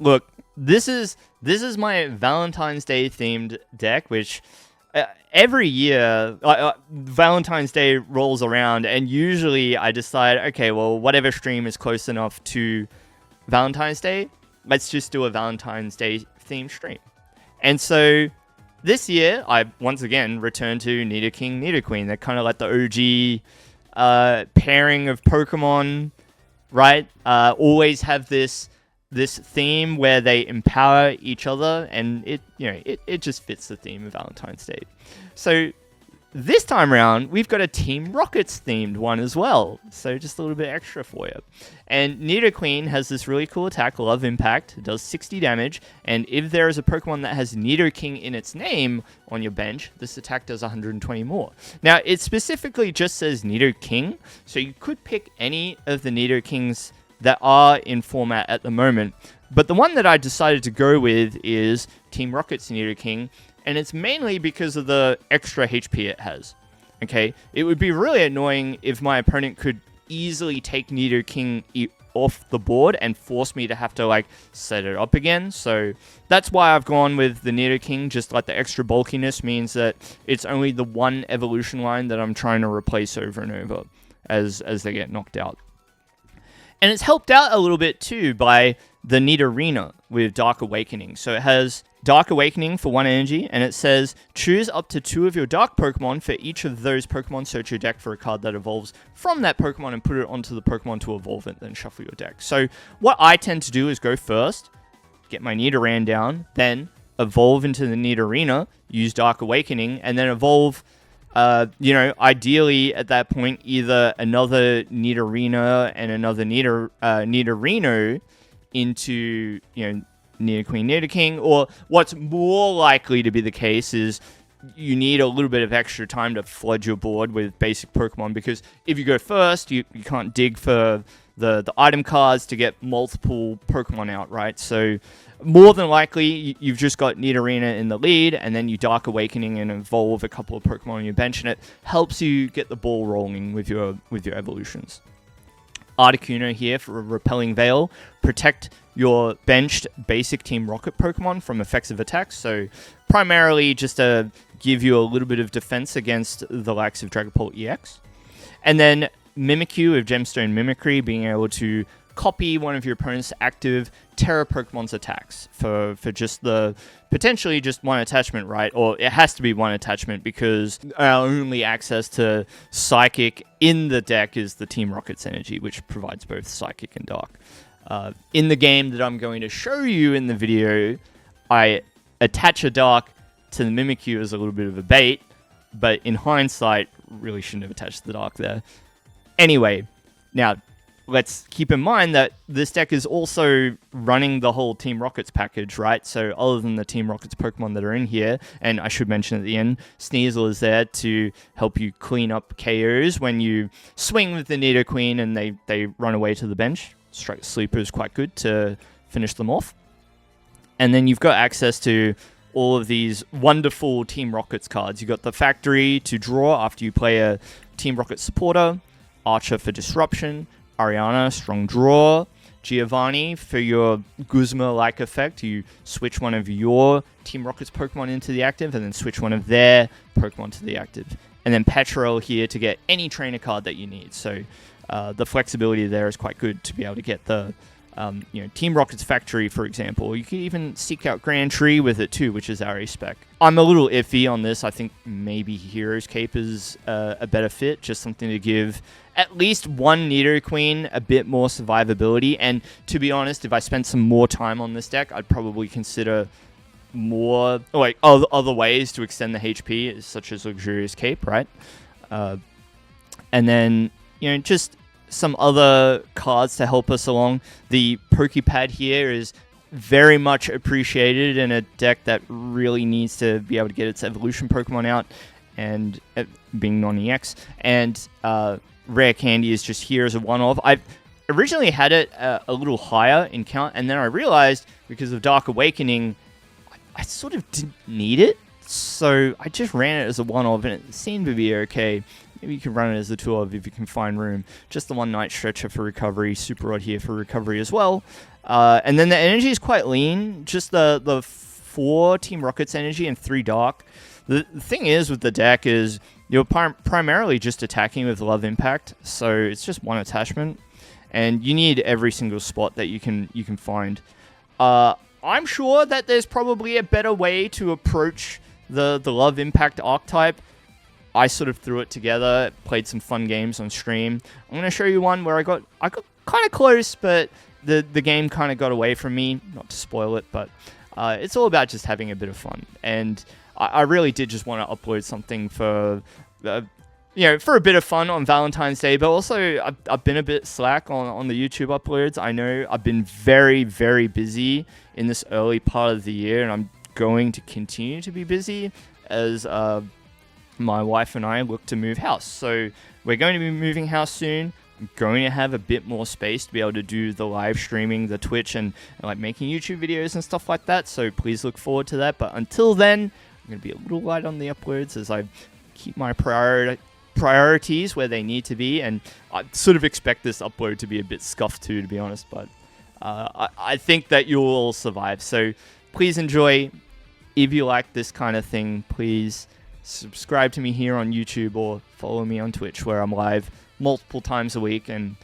look, this is my Valentine's Day themed deck, which every year Valentine's Day rolls around, and usually I decide, okay, well, whatever stream is close enough to Valentine's Day, let's just do a Valentine's Day themed stream. And so this year, I once again returned to Nidoking, Nidoqueen. They're kind of like the OG pairing of Pokemon, right? Always have this theme where they empower each other, and it just fits the theme of Valentine's Day. So this time around, we've got a Team Rockets themed one as well. So just a little bit extra for you. And Nidoqueen has this really cool attack, Love Impact. It does 60 damage. And if there is a Pokemon that has Nidoking in its name on your bench, this attack does 120 more. Now, it specifically just says Nidoking. So you could pick any of the Nidokings that are in format at the moment. But the one that I decided to go with is Team Rocket's Nidoking. And it's mainly because of the extra HP it has. Okay, it would be really annoying if my opponent could easily take Nidoking off the board and force me to have to like set it up again. So that's why I've gone with the Nidoking. Just like the extra bulkiness means that it's only the one evolution line that I'm trying to replace over and over as they get knocked out. And it's helped out a little bit too by the Nidorina with Dark Awakening. So it has Dark Awakening for 1 energy, and it says, choose up to 2 of your Dark Pokemon. For each of those Pokemon, search your deck for a card that evolves from that Pokemon and put it onto the Pokemon to evolve it, then shuffle your deck. So what I tend to do is go first, get my Nidoran down, then evolve into the Nidorina, use Dark Awakening, and then evolve, ideally at that point, either another Nidorina and another Nidorino into, Nidoqueen, Nidoking, or what's more likely to be the case is you need a little bit of extra time to flood your board with basic Pokemon, because if you go first, you can't dig for the item cards to get multiple Pokemon out, right? So more than likely, you've just got Nidorina in the lead, and then you Dark Awakening and evolve a couple of Pokemon on your bench, and it helps you get the ball rolling with your evolutions. Articuno here for a Repelling Veil. Protect your benched basic Team Rocket Pokemon from effective attacks. So primarily just to give you a little bit of defense against the likes of Dragapult EX. And then Mimikyu of Gemstone Mimicry, being able to copy one of your opponent's active Terra Pokemon's attacks for just the potentially just one attachment, right? Or it has to be one attachment because our only access to Psychic in the deck is the Team Rocket's energy, which provides both Psychic and Dark. In the game that I'm going to show you in the video, I attach a Dark to the Mimikyu as a little bit of a bait, but in hindsight, really shouldn't have attached the Dark there. Anyway, now let's keep in mind that this deck is also running the whole Team Rockets package, right? So other than the Team Rockets Pokemon that are in here, and I should mention at the end, Sneasel is there to help you clean up KOs when you swing with the Nidoqueen and they run away to the bench. Strike Sleeper is quite good to finish them off. And then you've got access to all of these wonderful Team Rockets cards. You've got the Factory to draw after you play a Team Rockets supporter, Archer for Disruption, Ariana, Strong Draw, Giovanni for your Guzma-like effect. You switch one of your Team Rockets Pokemon into the active and then switch one of their Pokemon to the active. And then Petrel here to get any trainer card that you need. So the flexibility there is quite good to be able to get the Team Rockets Factory, for example. You can even seek out Grand Tree with it too, which is RA spec. I'm a little iffy on this. I think maybe Hero's Cape is a better fit, just something to give at least one Nidoqueen a bit more survivability. And to be honest, if I spent some more time on this deck, I'd probably consider more like other ways to extend the HP, such as Luxurious Cape, right? And then just some other cards to help us along. The Poké Pad here is very much appreciated in a deck that really needs to be able to get its evolution Pokemon out, and being non-EX. And Rare Candy is just here as a one-off. I originally had it a little higher in count, and then I realized because of Dark Awakening, I sort of didn't need it. So I just ran it as a one-off, and it seemed to be okay. Maybe you can run it as a 2-of if you can find room. Just the one Night Stretcher for recovery. Super Rod here for recovery as well. And then the energy is quite lean. Just the 4 Team Rocket's energy and 3 Dark. The thing is with the deck is you're primarily just attacking with Love Impact, so it's just 1 attachment, and you need every single spot that you can find. I'm sure that there's probably a better way to approach the Love Impact archetype. I sort of threw it together, played some fun games on stream. I'm going to show you one where I got kind of close, but the game kind of got away from me. Not to spoil it, but it's all about just having a bit of fun. And I really did just want to upload something for, for a bit of fun on Valentine's Day. But also, I've been a bit slack on the YouTube uploads. I know I've been very, very busy in this early part of the year, and I'm going to continue to be busy as my wife and I look to move house. So we're going to be moving house soon. I'm going to have a bit more space to be able to do the live streaming, the Twitch, and like making YouTube videos and stuff like that. So please look forward to that. But until then, I'm going to be a little light on the uploads as I keep my priorities where they need to be. And I sort of expect this upload to be a bit scuffed too, to be honest. But I think that you'll all survive. So please enjoy. If you like this kind of thing, please subscribe to me here on YouTube or follow me on Twitch, where I'm live multiple times a week, and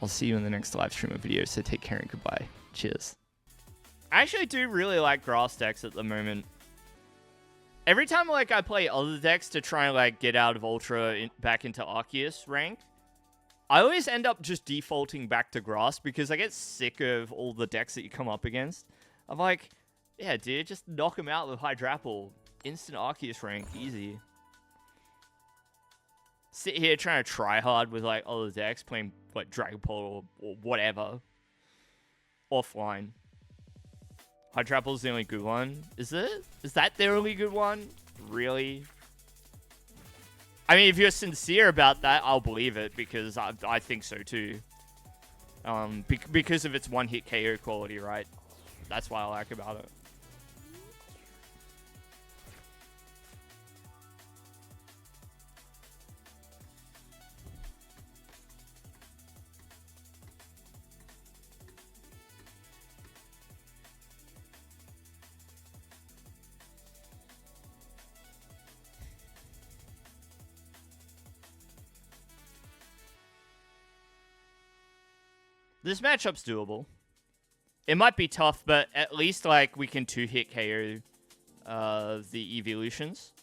I'll see you in the next live stream of video. So take care and goodbye. Cheers. I actually do really like grass decks at the moment. Every time I play other decks to try and get out of Ultra back into Arceus rank, I always end up just defaulting back to grass because I get sick of all the decks that you come up against. I'm like, yeah, dude, just knock him out with Hydrapple. Instant Arceus rank, easy. Sit here trying to try hard with other decks, playing Dragapult or whatever. Offline. Hydrapple's the only good one. Is it? Is that the only good one? Really? I mean, if you're sincere about that, I'll believe it, because I think so too. Because of its one-hit KO quality, right? That's what I like about it. This matchup's doable. It might be tough, but at least we can 2-hit KO the evolutions.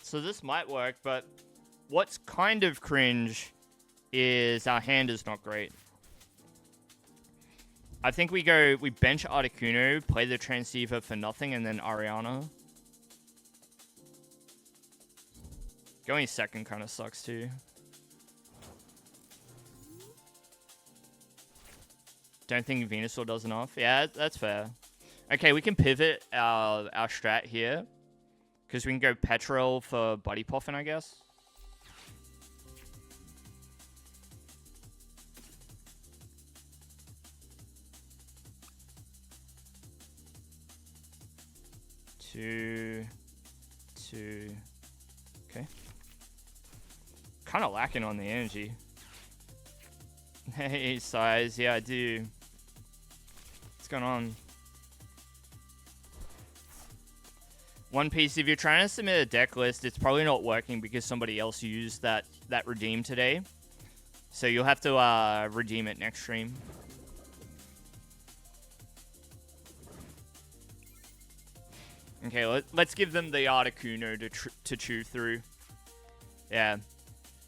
So this might work, but what's kind of cringe is our hand is not great. I think we bench Articuno, play the Transceiver for nothing, and then Ariana. Going second kind of sucks too. Don't think Venusaur does enough. Yeah, that's fair. Okay, we can pivot our strat here, because we can go Petrel for Buddy Poffin, I guess. Two. Okay. Kind of lacking on the energy. Hey, size. Yeah, I do. What's going on? One Piece, if you're trying to submit a deck list, it's probably not working because somebody else used that redeem today. So you'll have to redeem it next stream. Okay, let's give them the Articuno to chew through. Yeah.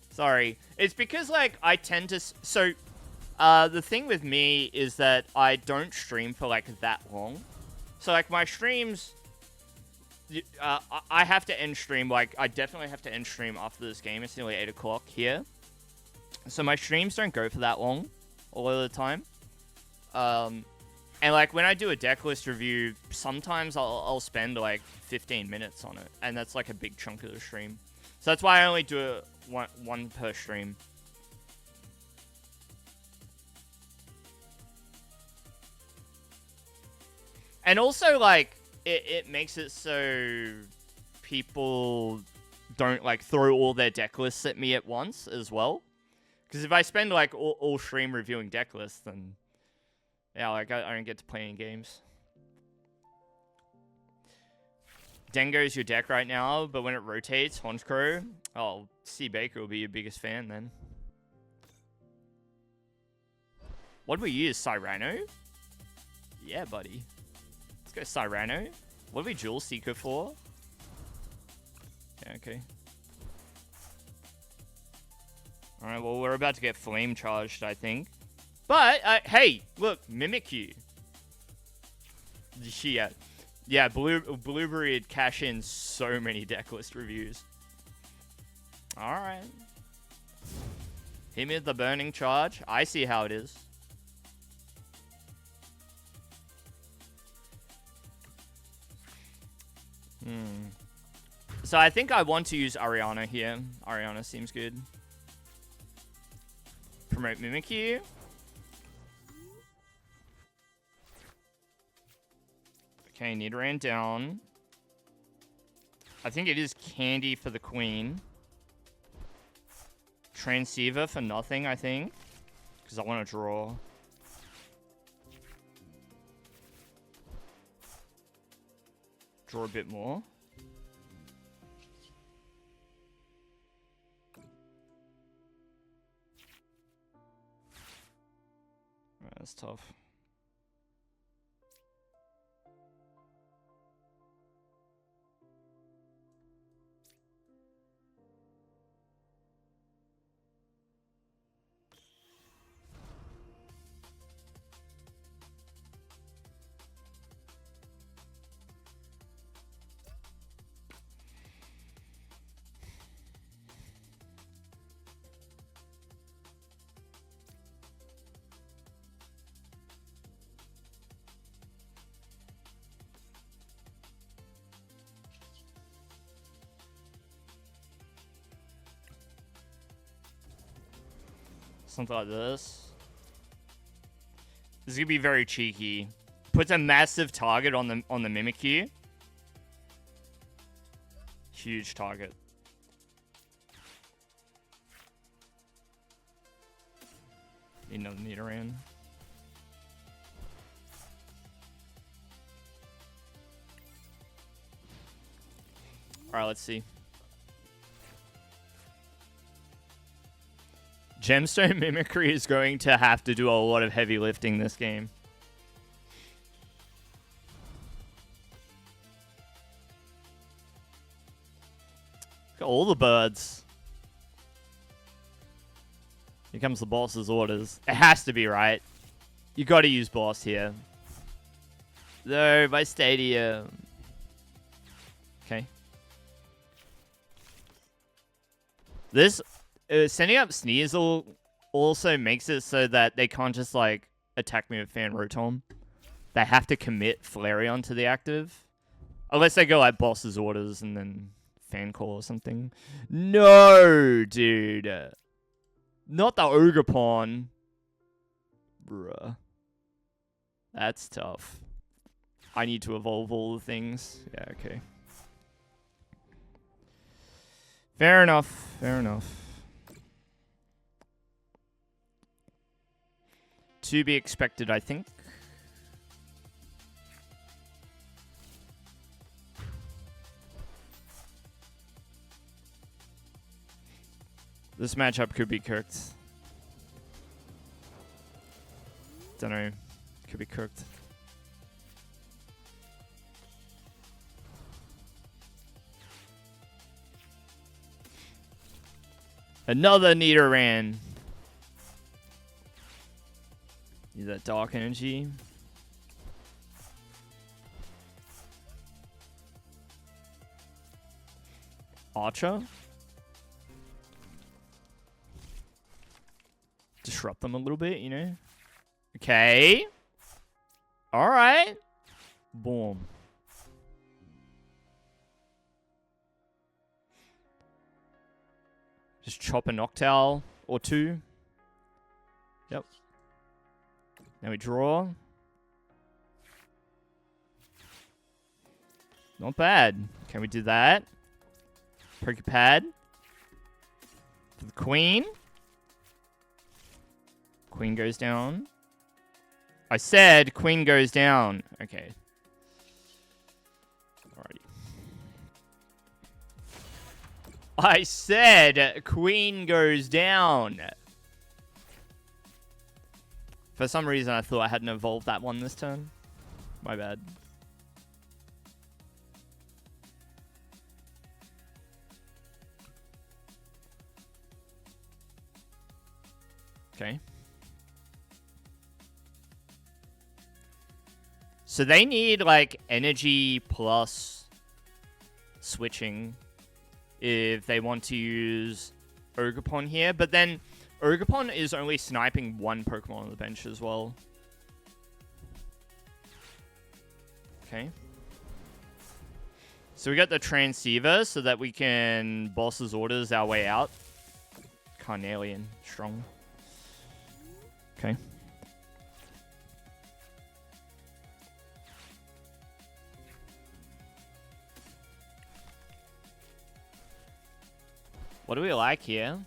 Sorry. It's because, I tend to... So, the thing with me is that I don't stream for, that long. So, my streams... I have to end stream, I definitely have to end stream after this game. It's nearly 8 o'clock here. So, my streams don't go for that long all of the time. And, when I do a deck list review, sometimes I'll spend, 15 minutes on it. And that's, a big chunk of the stream. So that's why I only do it one per stream. And also, it makes it so people don't, throw all their deck lists at me at once as well. Because if I spend like all stream reviewing deck lists, then yeah, like I don't get to play any games. Dengo's your deck right now, but when it rotates, Honchkrow, oh, C Baker will be your biggest fan then. What do we use? Cyrano? Yeah, buddy. Let's go Cyrano. What do we Dual Seeker for? Yeah, okay. Alright, well, we're about to get flame charged, I think. But, hey, look, Mimikyu. Yeah. Yeah, Blueberry would cash in so many decklist reviews. Alright. Hit me with the burning charge. I see how it is. So I think I want to use Ariana here. Ariana seems good. Promote Mimikyu. Okay, Nidoran down. I think it is Candy for the Queen. Transceiver for nothing, I think. Because I want to draw. Draw a bit more. That's tough. Something like this. This is gonna be very cheeky. Puts a massive target on the Mimikyu. Huge target. Need another Nidoran. Alright, let's see. Gemstone Mimicry is going to have to do a lot of heavy lifting this game. Look at all the birds. Here comes the boss's orders. It has to be, right? You gotta use boss here. No, my stadium. Okay. This... sending up Sneasel also makes it so that they can't just, like, attack me with Fan Rotom. They have to commit Flareon to the active. Unless they go, like, boss's orders and then Fan Call or something. No, dude. Not the Ogerpon. Bruh. That's tough. I need to evolve all the things. Yeah, okay. Fair enough. Fair enough. To be expected, I think. This matchup could be cooked. Don't know. Could be cooked. Another Nidoran. Use that Dark Energy. Archer. Disrupt them a little bit, you know? Okay. Alright. Boom. Just chop a Noctowl or two. Yep. Now we draw. Not bad. Can we do that? Poké Pad. For the Queen. Queen goes down. I said Queen goes down. Okay. Alrighty. I said Queen goes down. For some reason, I thought I hadn't evolved that one this turn. My bad. Okay. So they need, like, energy plus switching if they want to use Ogerpon here. But then Ogerpon is only sniping one Pokemon on the bench as well. Okay. So we got the Transceiver so that we can boss's orders our way out. Carnelian, strong. Okay. What do we like here?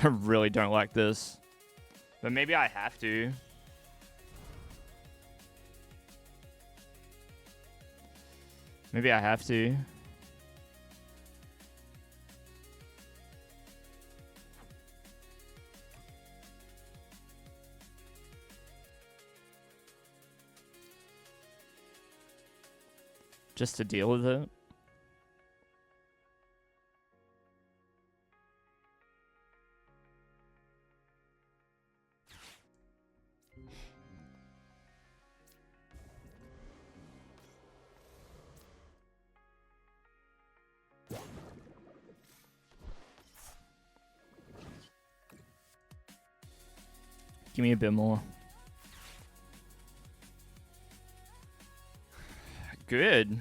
I really don't like this. But maybe I have to. Maybe I have to. Just to deal with it. Give me a bit more. Good.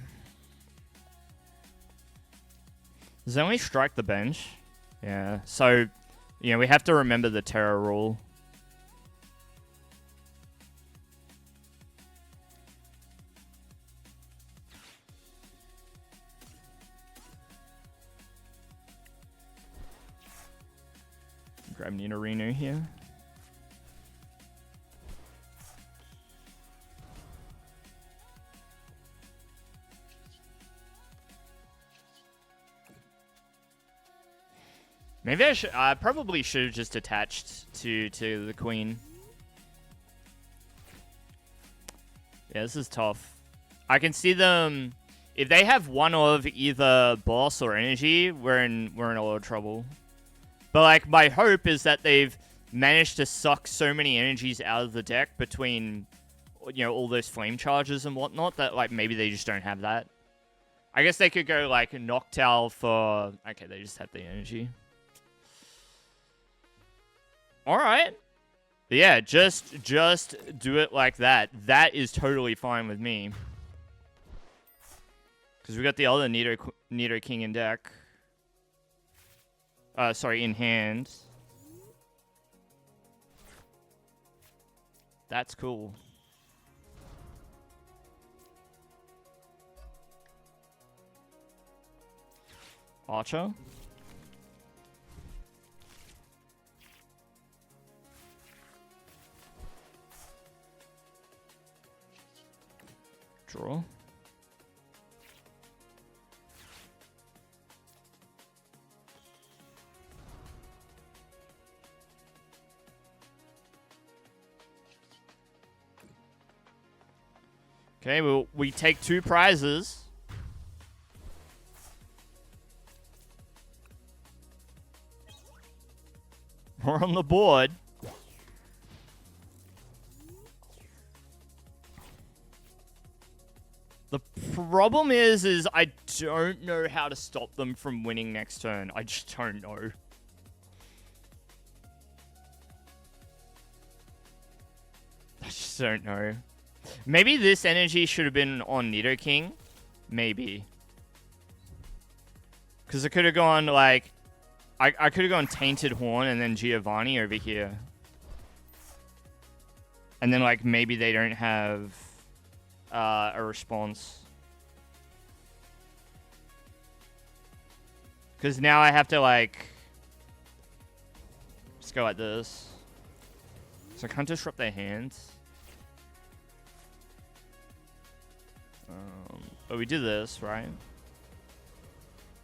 Does it only strike the bench? Yeah. So, you know, we have to remember the Terra rule. Grab Nidorino here. Maybe I probably should have just attached to the Queen. Yeah, this is tough. I can see them if they have one of either boss or energy, we're in a lot of trouble. But like my hope is that they've managed to suck so many energies out of the deck between, you know, all those flame charges and whatnot that like maybe they just don't have that. I guess they could go like Noctowl for okay, they just have the energy. All right. Yeah, just do it like that. That is totally fine with me. Because we got the other Nidoking in deck. Sorry, in hand. That's cool. Archer. Draw. Okay, well, we take 2 prizes. We're on the board. The problem is I don't know how to stop them from winning next turn. I just don't know. I just don't know. Maybe this energy should have been on Nidoking. Maybe. Because it could have gone, like... I could have gone Tainted Horn and then Giovanni over here. And then, like, maybe they don't have a response. Because now I have to, like... Just go like this. So I can't disrupt their hands. But we do this, right?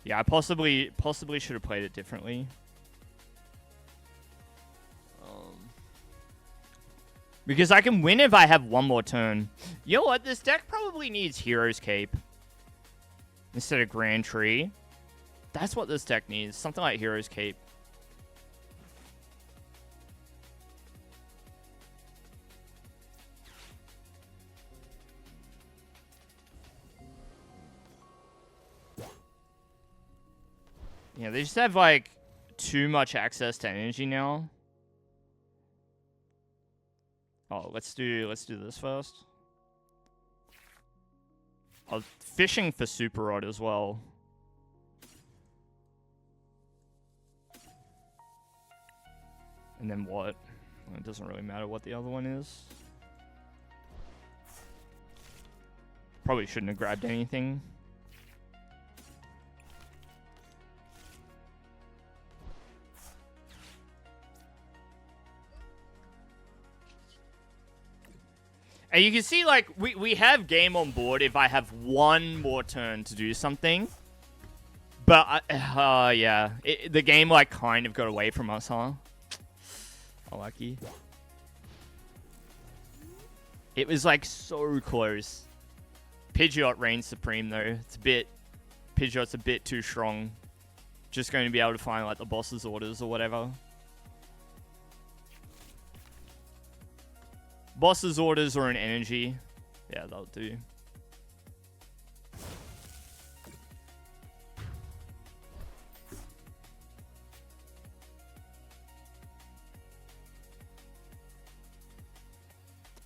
Yeah, I possibly should have played it differently. Because I can win if I have one more turn. You know what? This deck probably needs Hero's Cape instead of Grand Tree. That's what this deck needs. Something like Hero's Cape. Yeah, they just have, like, too much access to energy now. Oh, let's do this first. I was fishing for Super Rod as well. And then what? Well, it doesn't really matter what the other one is. Probably shouldn't have grabbed anything. And you can see, like, we have game on board if I have one more turn to do something. But, yeah. The game, like, kind of got away from us, huh? Unlucky. It was, like, so close. Pidgeot reigns supreme, though. Pidgeot's a bit too strong. Just going to be able to find, like, the boss's orders or whatever. Boss's orders or an energy. Yeah, that'll do.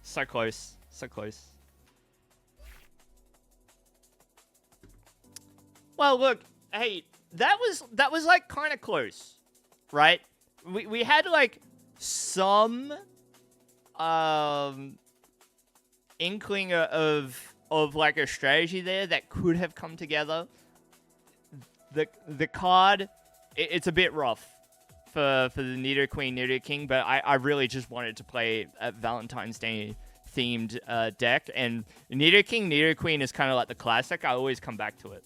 So close. So close. Well, look. Hey, that was like kind of close. Right? We had like some inkling of like a strategy there that could have come together. The card, it's a bit rough for the Nidoqueen Nidoking, but I really just wanted to play a Valentine's Day themed deck, and Nidoking Nidoqueen is kind of like the classic. I always come back to it.